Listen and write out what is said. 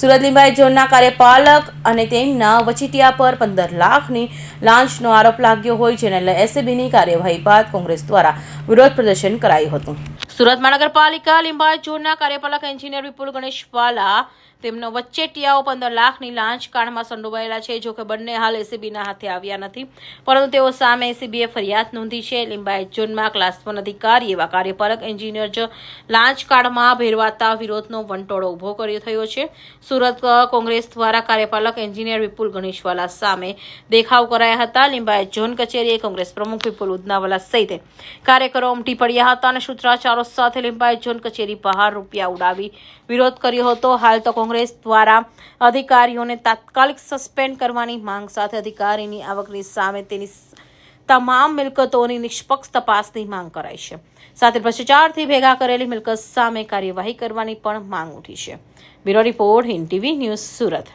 સુરત લિંબાયત ઝોનના કાર્યપાલક અને તેમના વચેટિયા પર 15 લાખની લાંચનો આરોપ લાગ્યો હોય, જેને લઈ એસીબીની કાર્યવાહી બાદ કોંગ્રેસ દ્વારા વિરોધ પ્રદર્શન કરાયું હતું. સુરત મહાનગરપાલિકા લિંબાયત ઝોનના કાર્યપાલક એન્જિનિયર વિપુલ ગણેશવાલા તેમનો વચેટિયાઓ 15 લાખની લાંચ કાંડમાં સંડોવાયેલા છે. જો કે બંને હાલ એસીબીના હાથે આવ્યા નથી, પરંતુ તેઓ સામે એસીબીએ ફરિયાદ નોંધી છે. લિંબાયત ઝોનમાં ક્લાસ 1 અધિકારી એવા કાર્યપાલક એન્જિનિયર જ લાંચ કાંડમાં ભેરવાતા વિરોધનો વંટોળો ઉભો થયો છે. સુરત કોંગ્રેસ દ્વારા કાર્યપાલક એન્જિનિયર વિપુલ ગણેશવાલા સામે દેખાવ કરાયા હતા. લિંબાયત ઝોન કચેરીએ કોંગ્રેસ પ્રમુખ વિપુલ ઉદનાવાલા સહિત કાર્યકરો ઉમટી પડ્યા હતા અને સૂત્રાચારો સાથે લિંબાયત ઝોન કચેરી બહાર રૂપિયા ઉડાવી વિરોધ કર્યો હતો. હાલ તો કોંગ્રેસ દ્વારા અધિકારીઓને તાત્કાલિક સસ્પેન્ડ કરવાની માંગ સાથે અધિકારીની આવકની સામે તેની તમામ મિલકતોની નિષ્પક્ષ તપાસની માંગ કરાઈ છે. સાથે ભ્રષ્ટાચારથી ભેગા કરેલી મિલકત સામે કાર્યવાહી કરવાની પણ માંગ ઉઠી છે. Bureau report, Hind TV news, Surat.